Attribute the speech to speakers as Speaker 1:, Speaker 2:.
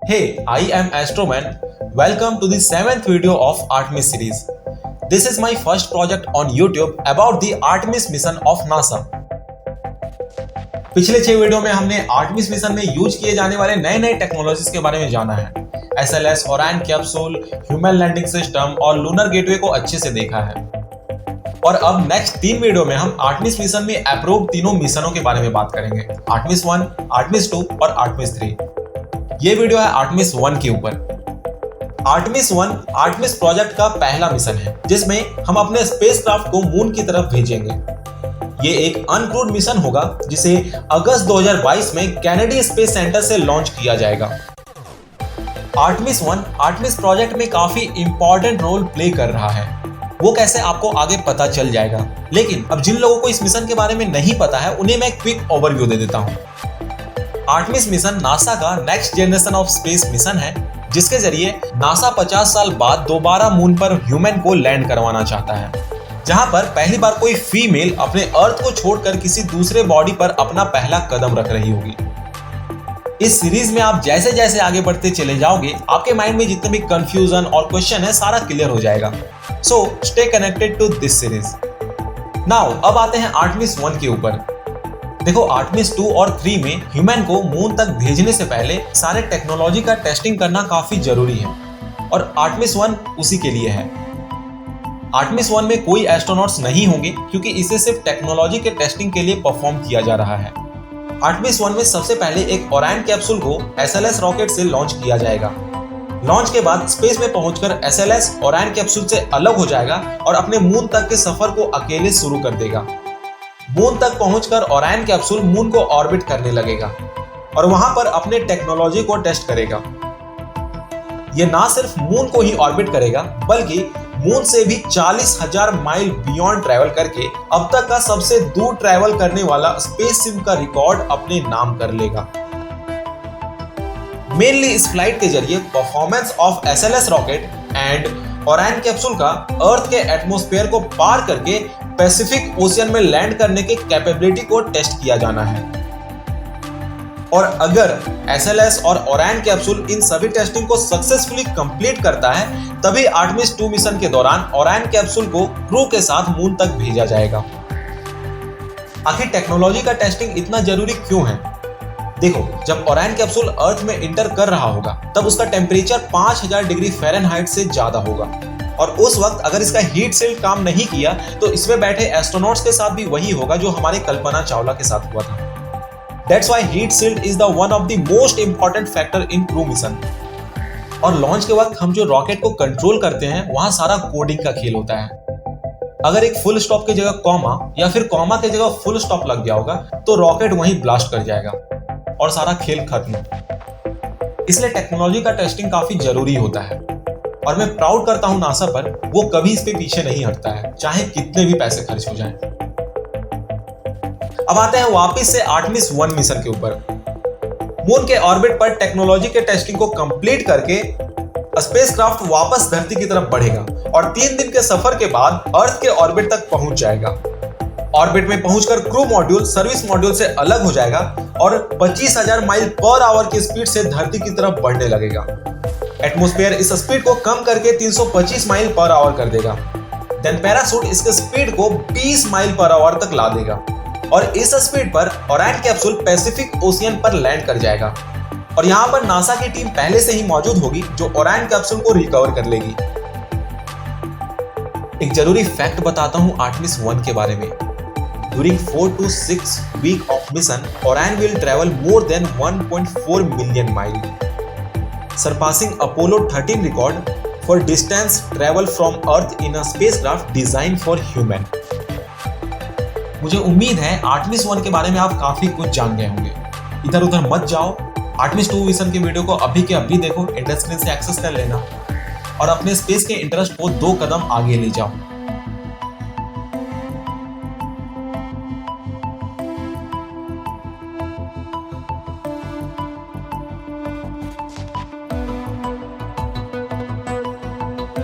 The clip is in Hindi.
Speaker 1: Hey, I am Astroman. Welcome to the 7th video of Artemis series. This is my first project on YouTube about the Artemis mission of NASA. पिछले 6 वीडियो में हमने आर्टेमिस मिशन में यूज किए जाने वाले नए नए टेक्नोलॉजीज के बारे में जाना है। SLS, Orion capsule, human landing system और लूनर गेटवे को अच्छे से देखा है। और अब नेक्स्ट 3 वीडियो में हम आर्टेमिस मिशन में अप्रूव तीनों मिशनों के बारे में बात करेंगे, आर्टेमिस 1, आर्टेमिस 2 और आर्टेमिस 3। ये वीडियो है आर्टेमिस 1 के ऊपर। आर्टेमिस 1 आर्टेमिस प्रोजेक्ट का पहला मिशन है जिसमें हम अपने स्पेसक्राफ्ट को मून की तरफ भेजेंगे। ये एक अनक्रूड मिशन होगा जिसे अगस्त 2022 में कैनेडी स्पेस सेंटर से लॉन्च किया जाएगा। आर्टेमिस 1 आर्टेमिस प्रोजेक्ट में काफी इंपॉर्टेंट रोल प्ले कर रहा है। वो कैसे आपको आगे पता चल जाएगा, लेकिन अब जिन लोगों को इस मिशन के बारे में नहीं पता है उन्हें मैं क्विक ओवरव्यू दे देता हूँ। आर्टेमिस मिशन नासा का next generation of space mission है जिसके जरिए नासा 50 साल बाद दोबारा मून पर ह्यूमन को लैंड करवाना चाहता है, जहां पर पहली बार कोई फीमेल अपने अर्थ को छोड़कर किसी दूसरे बॉडी पर अपना पहला कदम रख रही होगी। इस सीरीज में आप जैसे जैसे आगे बढ़ते चले जाओगे आपके माइंड में जितने भी कंफ्यूजन और क्वेश्चन है सारा क्लियर हो जाएगा। So stay connected to this series. Now अब आते हैं आर्टेमिस 1 के ऊपर। देखो, आर्टेमिस 2 और 3 में ह्यूमन को मून तक भेजने से पहले सारे टेक्नोलॉजी का टेस्टिंग करना काफी जरूरी है और आर्टेमिस 1 उसी के लिए है। आर्टेमिस 1 में कोई एस्ट्रोनॉट्स नहीं होंगे क्योंकि इसे सिर्फ टेक्नोलॉजी के टेस्टिंग के लिए परफॉर्म किया जा रहा है। आर्टेमिस 1 में सबसे पहले एक ओरायन कैप्सूल को SLS रॉकेट से लॉन्च किया जाएगा। लॉन्च के बाद स्पेस में पहुंचकर SLS ओरायन कैप्सूल से अलग हो जाएगा और अपने मून तक के सफर को अकेले शुरू कर देगा। मून तक पहुंचकर ओरायन कैप्सूल मून को ऑर्बिट करने लगेगा और वहां पर अपने टेक्नोलॉजी को टेस्ट करेगा। यह ना सिर्फ मून को ही ऑर्बिट करेगा बल्कि मून से भी 40,000 माइल बियॉन्ड ट्रैवल करके अब तक का सबसे दूर ट्रैवल करने वाला स्पेस सिम का रिकॉर्ड अपने नाम कर लेगा। मेनली इस फ्लाइट के जरिए performance of SLS rocket and Orion capsule का अर्थ के एटमॉस्फेयर को पार करके पैसिफिक ओशियन में लैंड करने के कैपेबिलिटी को टेस्ट किया जाना है। और अगर SLS और ओरायन कैप्सूल इन सभी टेस्टिंग को सक्सेसफुली कंप्लीट करता है तभी आर्टेमिस 2 मिशन के दौरान ओरायन कैप्सूल को क्रू के साथ मून तक भेजा जाएगा। आखिर टेक्नोलॉजी का टेस्टिंग इतना जरूरी क्यों है? देखो, जब ओरायन कैप्सूल अर्थ में इंटर कर रहा होगा तब उसका टेम्परेचर 5000 डिग्री फ़ारेनहाइट से ज्यादा होगा और उस वक्त अगर इसका हीट शील्ड काम नहीं किया तो इसमें बैठे एस्ट्रोनॉट्स के साथ भी वही होगा जो हमारे कल्पना चावला के साथ हुआ था। That's why heat shield is the one of the most important factor in crew mission. और लॉन्च के वक्त हम जो रॉकेट को कंट्रोल करते हैं वहां सारा कोडिंग का खेल होता है। अगर एक फुल स्टॉप की जगह कॉमा या फिर कॉमा की जगह फुल स्टॉप लग गया होगा तो रॉकेट वहीं ब्लास्ट कर जाएगा और सारा खेल खत्म। इसलिए टेक्नोलॉजी का टेस्टिंग काफी जरूरी होता है और मैं प्राउड करता हूं नासा पर, वो कभी इस पे पीछे नहीं हटता है चाहे कितने भी पैसे खर्च हो जाएं। अब आते हैं वापस से आर्टेमिस 1 मिशन के ऊपर। मून के ऑर्बिट पर टेक्नोलॉजी के टेस्टिंग को कंप्लीट करके स्पेसक्राफ्ट वापस धरती की तरफ बढ़ेगा और 3 दिन के सफर के बाद अर्थ के ऑर्बिट तक पहुंच जाएगा। ऑर्बिट में पहुंचकर क्रू मॉड्यूल सर्विस मॉड्यूल से अलग हो जाएगा और 25,000 माइल पर आवर की स्पीड से धरती की तरफ बढ़ने लगेगा। एटमॉस्फेयर इस स्पीड को कम करके 325 माइल पर आवर कर देगा। देन पैराशूट इसके स्पीड को 20 माइल पर आवर तक ला देगा और इस स्पीड पर ओरायन कैप्सूल पैसिफिक ओशियन पर लैंड कर जाएगा और यहाँ पर नासा की टीम पहले से ही मौजूद होगी जो ओरायन कैप्सूल को रिकवर कर लेगी। एक जरूरी फैक्ट बताता हूँ आर्टेमिस 1 के बारे में। During 4 to 6 week of mission, Orion will travel more than 1.4 million miles, surpassing Apollo 13 record for distance travel from Earth in a spacecraft designed for human. मुझे उम्मीद है आर्टेमिस 1 के बारे में आप काफी कुछ जान गए होंगे। इधर उधर मत जाओ, आर्टेमिस 2 मिशन के वीडियो को अभी के अभी देखो, एंड स्क्रीन से एक्सेस कर लेना और अपने स्पेस के इंटरेस्ट को 2 कदम आगे ले जाओ।